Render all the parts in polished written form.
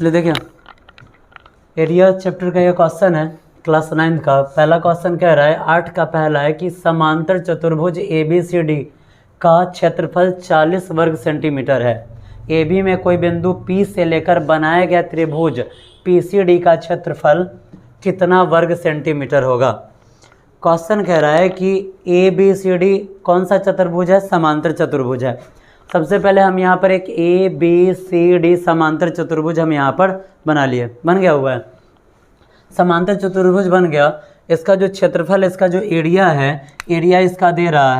चलिए देखिए, area chapter का ये क्वेश्चन है क्लास 9 का। पहला क्वेश्चन कह रहा है 8 का पहला है कि समांतर चतुर्भुज ABCD का क्षेत्रफल 40 वर्ग सेंटीमीटर है। AB में कोई बिंदु P से लेकर बनाया गया त्रिभुज PCD का क्षेत्रफल कितना वर्ग सेंटीमीटर होगा। क्वेश्चन कह रहा है कि ABCD कौन सा चतुर्भुज है, समांतर चतुर्भुज है। सबसे पहले हम यहाँ पर एक ABCD समांतर चतुर्भुज हम यहाँ पर बना लिए, बन गया हुआ है। समांतर चतुर्भुज बन गया। इसका जो क्षेत्रफल, इसका जो एरिया है, एरिया इसका दे रहा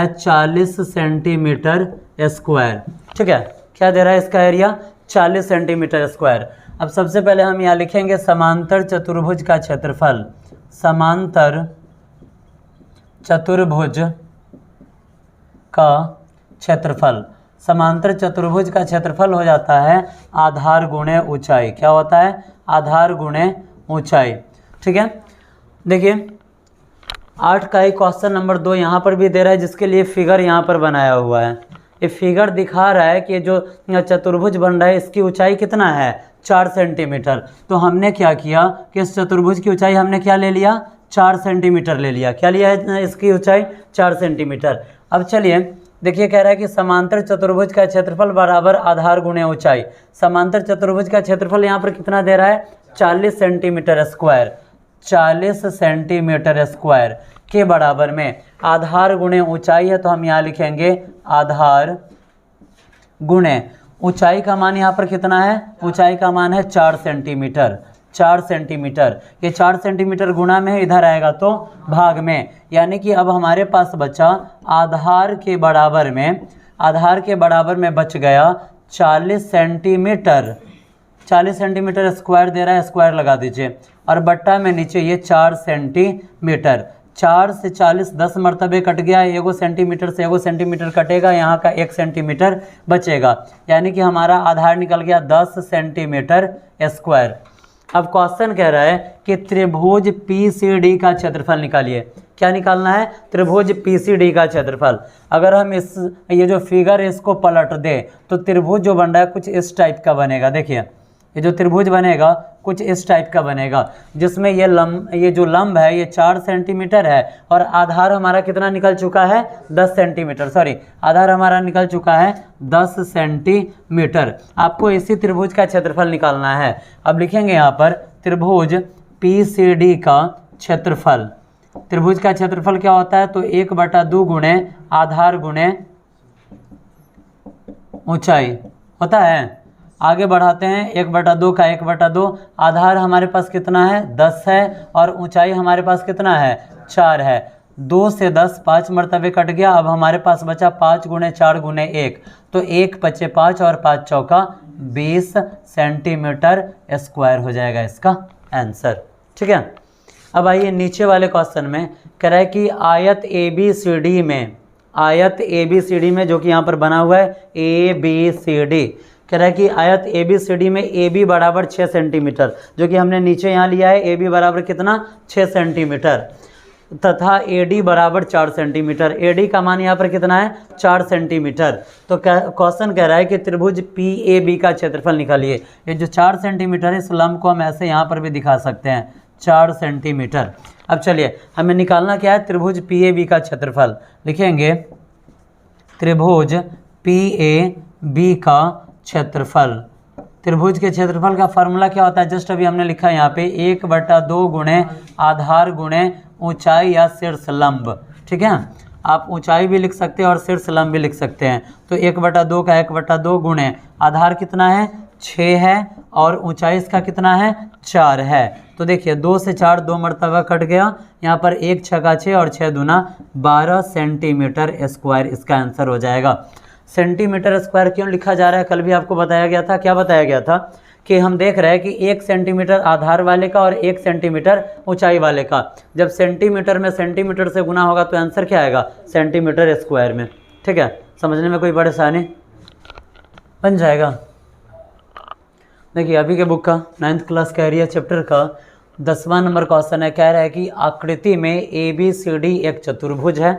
है 40 सेंटीमीटर स्क्वायर। ठीक है, क्या दे रहा है इसका एरिया, 40 सेंटीमीटर स्क्वायर। अब सबसे पहले हम यहाँ लिखेंगे समांतर चतुर्भुज का क्षेत्रफल। समांतर चतुर्भुज का क्षेत्रफल, समांतर चतुर्भुज का क्षेत्रफल हो जाता है आधार गुणे ऊंचाई। क्या होता है, आधार गुणे ऊंचाई। ठीक है, देखिए 8 का ही क्वेश्चन नंबर 2 यहाँ पर भी दे रहा है, जिसके लिए फिगर यहाँ पर बनाया हुआ है। ये फिगर दिखा रहा है कि जो चतुर्भुज बन रहा है इसकी ऊंचाई कितना है, 4 सेंटीमीटर। तो हमने क्या किया कि इस चतुर्भुज की ऊंचाई हमने क्या ले लिया, 4 सेंटीमीटर ले लिया। क्या लिया है इसकी ऊंचाई, 4 सेंटीमीटर। अब चलिए देखिए, कह रहा है कि समांतर चतुर्भुज का क्षेत्रफल बराबर आधार गुणे ऊंचाई। समांतर चतुर्भुज का क्षेत्रफल यहाँ पर कितना दे रहा है, 40 सेंटीमीटर स्क्वायर। 40 सेंटीमीटर स्क्वायर के बराबर में आधार गुणे ऊंचाई है, तो हम यहाँ लिखेंगे आधार गुणे ऊंचाई का मान यहाँ पर कितना है, ऊंचाई का मान है 4 सेंटीमीटर। 4 सेंटीमीटर, ये 4 सेंटीमीटर गुणा में है, इधर आएगा तो भाग में। यानी कि अब हमारे पास बचा आधार के बराबर में बच गया 40 सेंटीमीटर। 40 सेंटीमीटर स्क्वायर दे रहा है, स्क्वायर लगा दीजिए, और बट्टा में नीचे ये 4 सेंटीमीटर। 4 से 40 10 मरतबे कट गया, एगो सेंटीमीटर से एगो सेंटीमीटर कटेगा, यहाँ का 1 सेंटीमीटर बचेगा। यानी कि हमारा आधार निकल गया 10 सेंटीमीटर स्क्वायर। अब क्वेश्चन कह रहा है कि त्रिभुज PCD का क्षेत्रफल निकालिए। क्या निकालना है, त्रिभुज PCD का क्षेत्रफल। अगर हम ये जो फिगर है इसको पलट दे तो त्रिभुज जो बन रहा है कुछ इस टाइप का बनेगा। देखिए ये जो त्रिभुज बनेगा कुछ इस टाइप का बनेगा, जिसमें ये जो लंब है ये 4 सेंटीमीटर है, और आधार हमारा कितना निकल चुका है, 10 सेंटीमीटर। सॉरी, आधार हमारा निकल चुका है 10 सेंटीमीटर। आपको इसी त्रिभुज का क्षेत्रफल निकालना है। अब लिखेंगे यहाँ पर त्रिभुज PCD का क्षेत्रफल। त्रिभुज का क्षेत्रफल क्या होता है, तो 1/2 गुणे आधार गुणे ऊंचाई होता है। आगे बढ़ाते हैं, 1/2 का 1/2, आधार हमारे पास कितना है, 10 है, और ऊंचाई हमारे पास कितना है, 4 है। 2 से 10 5 मरतबे कट गया। अब हमारे पास बचा 5 गुणे 4 गुणे 1, तो 1 बचे 5 और 5 चौका 20 सेंटीमीटर स्क्वायर हो जाएगा इसका आंसर। ठीक है, अब आइए नीचे वाले क्वेश्चन में कह रहा है कि आयत ABCD में जो कि यहाँ पर बना हुआ है ABCD, कह रहा है कि आयत ABCD में AB बराबर 6 सेंटीमीटर, जो कि हमने नीचे यहाँ लिया है। AB बराबर कितना, 6 सेंटीमीटर, तथा AD बराबर 4 सेंटीमीटर। AD का मान यहाँ पर कितना है, 4 सेंटीमीटर। तो क्वेश्चन कह रहा है कि त्रिभुज PAB का क्षेत्रफल निकालिए। ये जो 4 सेंटीमीटर है, इस लंब को हम ऐसे यहाँ पर भी दिखा सकते हैं, 4 सेंटीमीटर। अब चलिए हमें निकालना क्या है, त्रिभुज PAB का क्षेत्रफल। लिखेंगे त्रिभुज PAB का क्षेत्रफल। त्रिभुज के क्षेत्रफल का फॉर्मूला क्या होता है, जस्ट अभी हमने लिखा है यहाँ पे, 1/2 गुणे आधार गुणे ऊंचाई या शीर्ष लंब। ठीक है, आप ऊंचाई भी लिख सकते हैं और शीर्ष लंब भी लिख सकते हैं। तो 1/2 का 1/2 गुणे आधार कितना है, 6 है, और ऊंचाई इसका कितना है, 4 है। तो देखिए 2 से 4 2 मरतबा कट गया, यहाँ पर 1 6 6 और 6 दूना 12 सेंटीमीटर स्क्वायर इसका आंसर हो जाएगा। सेंटीमीटर स्क्वायर क्यों लिखा जा रहा है, कल भी आपको बताया गया था। क्या बताया गया था कि हम देख रहे हैं कि 1 सेंटीमीटर आधार वाले का और 1 सेंटीमीटर ऊंचाई वाले का, जब सेंटीमीटर में सेंटीमीटर से गुना होगा तो आंसर क्या आएगा, सेंटीमीटर स्क्वायर में। ठीक है, समझने में कोई परेशानी बन जाएगा। देखिए अभी के बुक का 9th क्लास का एरिया चैप्टर का 10वां नंबर क्वेश्चन है। कह रहा है कि आकृति में ABCD एक चतुर्भुज है।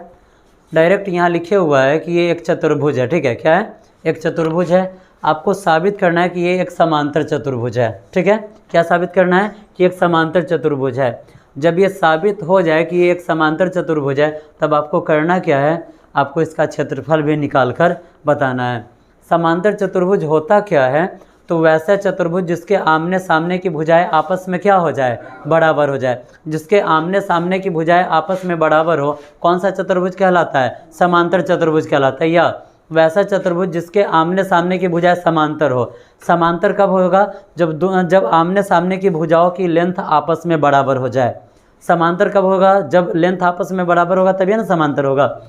डायरेक्ट यहाँ लिखे हुआ है कि ये एक चतुर्भुज है। ठीक है, क्या है, एक चतुर्भुज है। आपको साबित करना है कि ये एक समांतर चतुर्भुज है। ठीक है, क्या साबित करना है कि एक समांतर चतुर्भुज है। जब ये साबित हो जाए कि ये एक समांतर चतुर्भुज है, तब आपको करना क्या है, आपको इसका क्षेत्रफल भी निकाल कर बताना है। समांतर चतुर्भुज होता क्या है, तो वैसा चतुर्भुज जिसके आमने सामने की भुजाएं आपस में क्या हो जाए, बराबर हो जाए। जिसके आमने सामने की भुजाएं आपस में बराबर हो, कौन सा चतुर्भुज कहलाता है, समांतर चतुर्भुज कहलाता है। या वैसा चतुर्भुज जिसके आमने सामने की भुजाएं समांतर हो। समांतर कब होगा, जब आमने सामने की भुजाओं की लेंथ आपस में बराबर हो जाए। समांतर कब होगा, जब लेंथ आपस में बराबर होगा तभी ना समांतर होगा।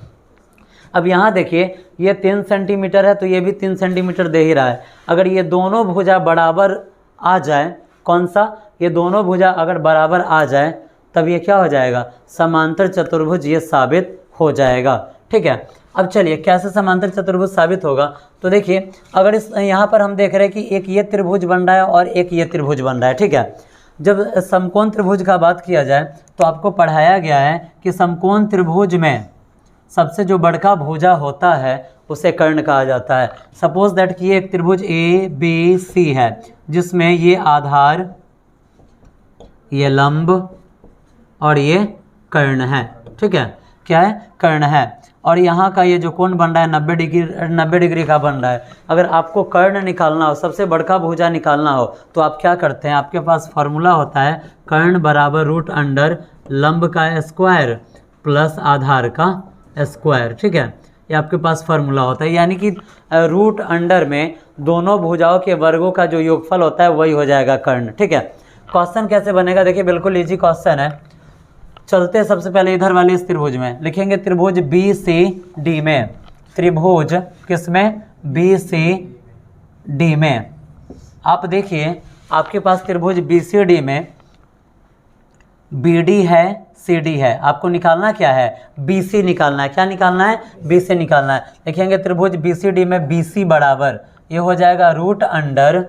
अब यहाँ देखिए, ये 3 सेंटीमीटर है तो ये भी 3 सेंटीमीटर दे ही रहा है। अगर ये दोनों भुजा बराबर आ जाए, कौन सा, ये दोनों भुजा अगर बराबर आ जाए तब ये क्या हो जाएगा, समांतर चतुर्भुज ये साबित हो जाएगा। ठीक है, अब चलिए कैसे समांतर चतुर्भुज साबित होगा। तो देखिए, अगर इस यहाँ पर हम देख रहे हैं कि एक ये त्रिभुज बन रहा है और एक ये त्रिभुज बन रहा है। ठीक है, जब समकोण त्रिभुज का बात किया जाए तो आपको पढ़ाया गया है कि समकोण त्रिभुज में सबसे जो बड़का भुजा होता है उसे कर्ण कहा जाता है। सपोज दैट कि ये एक त्रिभुज ए बी सी है, जिसमें ये आधार, ये लंब और ये कर्ण है। ठीक है, क्या है, कर्ण है। और यहाँ का ये जो कोण बन रहा है 90 डिग्री का बन रहा है। अगर आपको कर्ण निकालना हो, सबसे बड़का भुजा निकालना हो, तो आप क्या करते हैं, आपके पास फॉर्मूला होता है कर्ण बराबर √ लंब का स्क्वायर प्लस आधार का स्क्वायर। ठीक है, ये आपके पास फार्मूला होता है, यानी कि √ में दोनों भुजाओं के वर्गों का जो योगफल होता है वही हो जाएगा कर्ण। ठीक है, क्वेश्चन कैसे बनेगा, देखिए बिल्कुल इजी क्वेश्चन है। चलते सबसे पहले इधर वाले इस त्रिभुज में लिखेंगे, त्रिभुज BCD में, त्रिभुज किसमें, BCD में। आप देखिए आपके पास त्रिभुज BCD में BD है, CD है, आपको निकालना क्या है, BC निकालना है। क्या निकालना है, BC निकालना है। देखेंगे त्रिभुज BCD में BC बराबर ये हो जाएगा √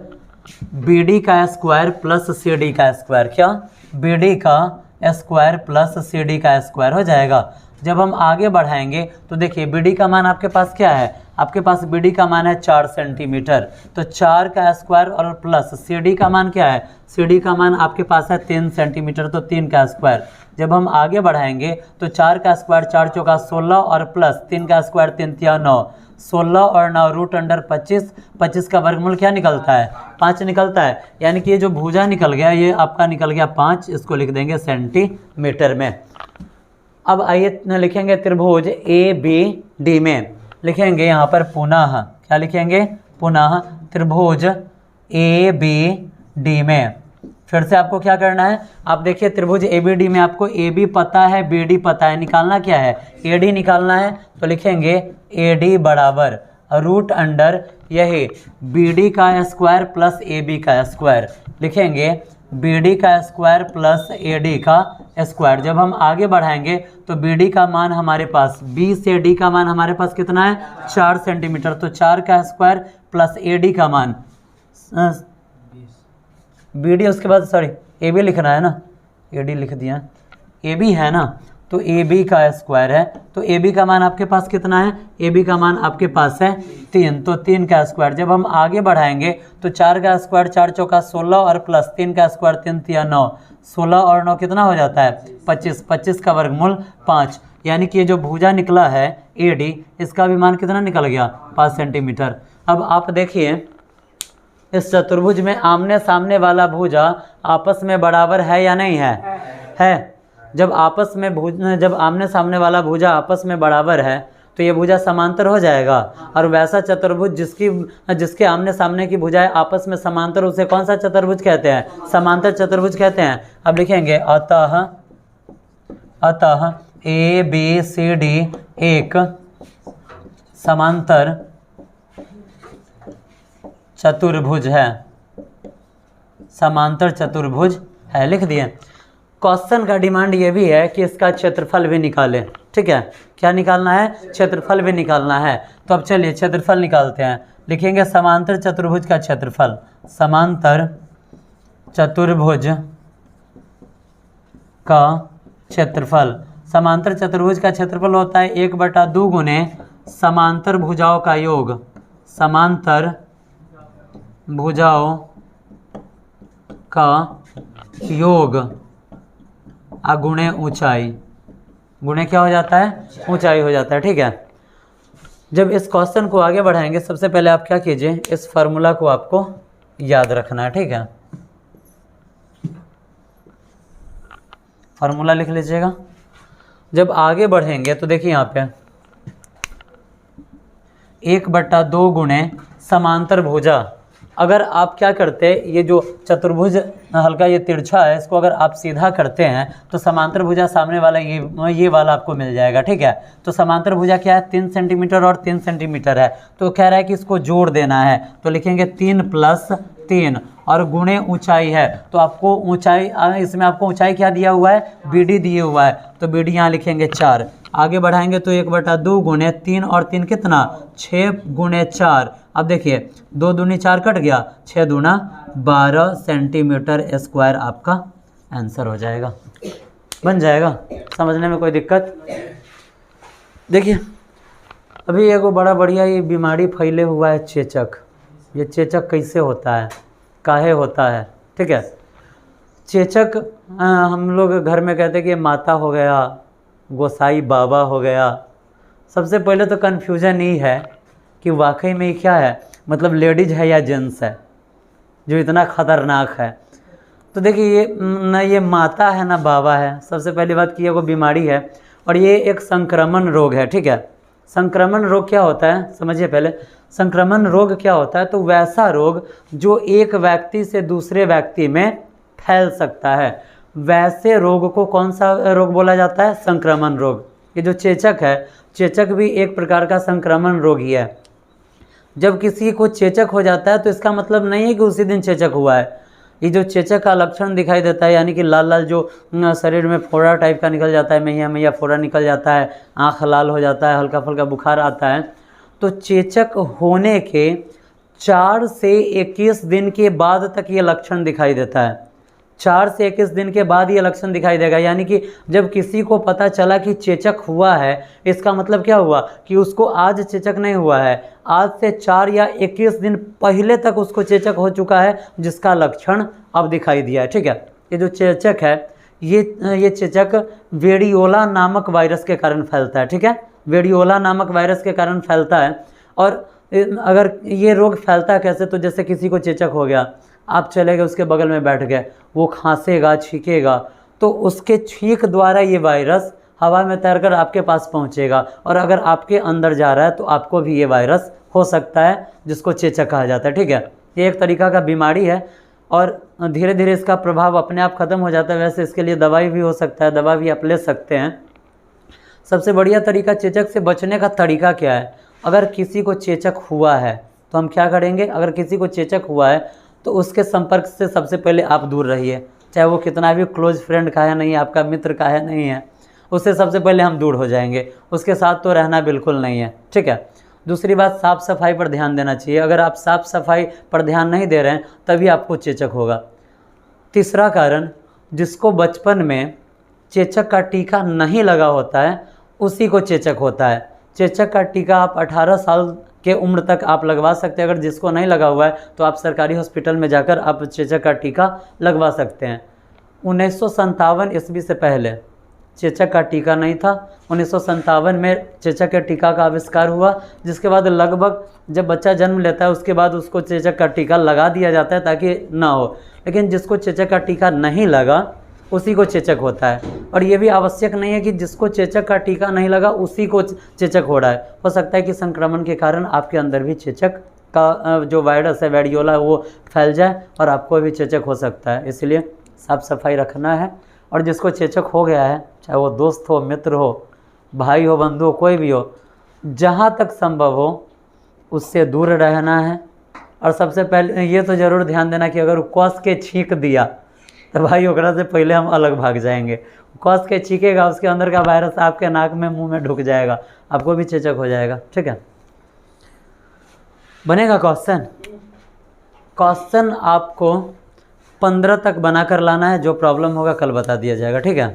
BD का स्क्वायर प्लस CD का स्क्वायर। क्या, BD का स्क्वायर प्लस CD का स्क्वायर हो जाएगा। जब हम आगे बढ़ाएंगे तो देखिए BD का मान आपके पास क्या है, आपके पास BD का मान है 4 सेंटीमीटर, तो 4 का स्क्वायर और प्लस CD का मान क्या है, CD का मान आपके पास है 3 सेंटीमीटर, तो 3 का स्क्वायर। जब हम आगे बढ़ाएंगे तो 4 का स्क्वायर 4 चौका 16 और प्लस 3 का स्क्वायर 3 तिया 9, 16 और 9 √ 25 का वर्गमूल क्या निकलता है, 5 निकलता है। यानी कि ये जो भुजा निकल गया ये आपका निकल गया 5, इसको लिख देंगे सेंटीमीटर में। अब आइए लिखेंगे त्रिभुज ABD में, लिखेंगे यहाँ पर पुनः, क्या लिखेंगे, पुनः त्रिभुज ABD में। फिर से आपको क्या करना है, आप देखिए त्रिभुज ABD में आपको AB पता है, BD पता है, निकालना क्या है, AD निकालना है। तो लिखेंगे AD बराबर √ यही BD का स्क्वायर प्लस AB का स्क्वायर। लिखेंगे BD का स्क्वायर प्लस AD का स्क्वायर। जब हम आगे बढ़ाएंगे तो BD का मान हमारे पास, B से D का मान हमारे पास कितना है, 4 सेंटीमीटर, तो 4 का स्क्वायर प्लस AD का मान BD, उसके बाद सॉरी AB लिखना है ना, AD लिख दिया, AB है ना, तो AB का स्क्वायर है, तो AB का मान आपके पास कितना है, AB का मान आपके पास है 3, तो 3 का स्क्वायर। जब हम आगे बढ़ाएंगे तो 4 का स्क्वायर 4 चौका 16 और प्लस 3 का स्क्वायर 3 तिया 9, 16 और 9 कितना हो जाता है 25, 25 का वर्गमूल 5। यानी कि ये जो भुजा निकला है AD, इसका भी मान कितना निकल गया, 5 सेंटीमीटर। अब आप देखिए इस चतुर्भुज में आमने सामने वाला भुजा आपस में बराबर है या नहीं है, है। जब आमने सामने वाला भुजा आपस में बराबर है तो ये भुजा समांतर हो जाएगा। और वैसा चतुर्भुज जिसके आमने सामने की भुजाएं आपस में समांतर, उसे कौन सा चतुर्भुज कहते हैं, समांतर चतुर्भुज कहते हैं। अब लिखेंगे अतः ABCD एक समांतर चतुर्भुज है, समांतर चतुर्भुज है, लिख दिए। क्वेश्चन का डिमांड ये भी है कि इसका क्षेत्रफल भी निकालें। ठीक है, क्या निकालना है, क्षेत्रफल भी निकालना है। तो अब चलिए क्षेत्रफल निकालते हैं। लिखेंगे समांतर चतुर्भुज का क्षेत्रफल, समांतर चतुर्भुज का क्षेत्रफल। समांतर चतुर्भुज का क्षेत्रफल होता है 1/2 गुने समांतर भुजाओं का योग, समांतर भुजाओं का योग गुणे ऊंचाई, गुणे क्या हो जाता है, ऊंचाई हो जाता है। ठीक है, जब इस क्वेश्चन को आगे बढ़ाएंगे सबसे पहले आप क्या कीजिए, इस फार्मूला को आपको याद रखना है। ठीक है, फार्मूला लिख लीजिएगा। जब आगे बढ़ेंगे तो देखिए यहाँ पे 1/2 गुणे समांतर भुजा, अगर आप क्या करते हैं, ये जो चतुर्भुज हल्का ये तिरछा है, इसको अगर आप सीधा करते हैं तो समांतर भुजा सामने वाला ये वाला आपको मिल जाएगा। ठीक है, तो समांतर भुजा क्या है, 3 सेंटीमीटर और 3 सेंटीमीटर है, तो कह रहा है कि इसको जोड़ देना है, तो लिखेंगे 3 + 3 और गुणे ऊंचाई है, तो आपको ऊंचाई, इसमें आपको ऊंचाई क्या दिया हुआ है, BD दिए हुआ है, तो BD यहाँ लिखेंगे 4। आगे बढ़ाएंगे तो 1/2 गुणे 3 और 3 कितना, 6 × 4। अब देखिए 2 दूनी 4 कट गया, 6 दूना 12 सेंटीमीटर स्क्वायर आपका आंसर हो जाएगा, बन जाएगा। समझने में कोई दिक्कत? देखिए अभी एगो बड़ा बढ़िया ये बीमारी फैले हुआ है चेचक। ये चेचक कैसे होता है, काहे होता है? ठीक है, चेचक हम लोग घर में कहते हैं कि माता हो गया, गोसाई बाबा हो गया। सबसे पहले तो कन्फ्यूज़न ही है कि वाकई में क्या है, मतलब लेडीज है या जेंट्स है जो इतना ख़तरनाक है। तो देखिए ये ना ये माता है ना बाबा है। सबसे पहली बात कि ये कोई बीमारी है और ये एक संक्रमण रोग है। ठीक है, संक्रमण रोग क्या होता है समझिए पहले। संक्रमण रोग क्या होता है, तो वैसा रोग जो एक व्यक्ति से दूसरे व्यक्ति में फैल सकता है, वैसे रोग को कौन सा रोग बोला जाता है, संक्रमण रोग। ये जो चेचक है, चेचक भी एक प्रकार का संक्रमण रोग ही है। जब किसी को चेचक हो जाता है तो इसका मतलब नहीं है कि उसी दिन चेचक हुआ है। ये जो चेचक का लक्षण दिखाई देता है, यानी कि लाल लाल जो शरीर में फोड़ा टाइप का निकल जाता है, मैया फोड़ा निकल जाता है, आँख लाल हो जाता है, हल्का फुल्का बुखार आता है, तो चेचक होने के 4 से 21 दिन के बाद तक ये लक्षण दिखाई देता है। 4 से 21 दिन के बाद ये लक्षण दिखाई देगा। यानी कि जब किसी को पता चला कि चेचक हुआ है, इसका मतलब क्या हुआ कि उसको आज चेचक नहीं हुआ है, आज से 4 या 21 दिन पहले तक उसको चेचक हो चुका है, जिसका लक्षण अब दिखाई दिया है। ठीक है, ये जो चेचक है, ये चेचक वेरियोला नामक वायरस के कारण फैलता है। ठीक है, वेरियोला नामक वायरस के कारण फैलता है। और अगर ये रोग फैलता है कैसे, तो जैसे किसी को चेचक हो गया, आप चले गए उसके बगल में बैठ गए, वो खांसेगा छींकेगा, तो उसके छींक द्वारा ये वायरस हवा में तैरकर आपके पास पहुंचेगा, और अगर आपके अंदर जा रहा है तो आपको भी ये वायरस हो सकता है, जिसको चेचक कहा जाता है। ठीक है, ये एक तरीका का बीमारी है और धीरे धीरे इसका प्रभाव अपने आप ख़त्म हो जाता है। वैसे इसके लिए दवाई भी हो सकता है, दवा भी आप ले सकते हैं। सबसे बढ़िया तरीका चेचक से बचने का तरीका क्या है, अगर किसी को चेचक हुआ है तो हम क्या करेंगे, अगर किसी को चेचक हुआ है तो उसके संपर्क से सबसे पहले आप दूर रहिए, चाहे वो कितना भी क्लोज फ्रेंड का है नहीं है, आपका मित्र का है नहीं है, उससे सबसे पहले हम दूर हो जाएंगे, उसके साथ तो रहना बिल्कुल नहीं है। ठीक है, दूसरी बात, साफ़ सफाई पर ध्यान देना चाहिए। अगर आप साफ़ सफाई पर ध्यान नहीं दे रहे हैं तभी आपको चेचक होगा। तीसरा कारण, जिसको बचपन में चेचक का टीका नहीं लगा होता है उसी को चेचक होता है। चेचक का टीका आप 18 साल के उम्र तक आप लगवा सकते हैं। अगर जिसको नहीं लगा हुआ है तो आप सरकारी हॉस्पिटल में जाकर आप चेचक का टीका लगवा सकते हैं। 1957 ईस्वी से पहले चेचक का टीका नहीं था। 1957 में चेचक के टीका का आविष्कार हुआ, जिसके बाद लगभग जब बच्चा जन्म लेता है उसके बाद उसको चेचक का टीका लगा दिया जाता है ताकि ना हो। लेकिन जिसको चेचक का टीका नहीं लगा उसी को चेचक होता है। और ये भी आवश्यक नहीं है कि जिसको चेचक का टीका नहीं लगा उसी को चेचक हो रहा है। हो सकता है कि संक्रमण के कारण आपके अंदर भी चेचक का जो वायरस है, वेरियोला, वो फैल जाए और आपको भी चेचक हो सकता है। इसलिए साफ़ सफाई रखना है। और जिसको चेचक हो गया है, चाहे वो दोस्त हो, मित्र हो, भाई हो, बंधु हो, कोई भी हो, जहाँ तक संभव हो उससे दूर रहना है। और सबसे पहले ये तो ज़रूर ध्यान देना कि अगर कस के छींक दिया तो भाई ओकरा से पहले हम अलग भाग जाएंगे। कस के छींकेगा, उसके अंदर का वायरस आपके नाक में, मुंह में ढुक जाएगा, आपको भी चेचक हो जाएगा। ठीक है, बनेगा क्वेश्चन। क्वेश्चन आपको 15 तक बना कर लाना है। जो प्रॉब्लम होगा कल बता दिया जाएगा। ठीक है।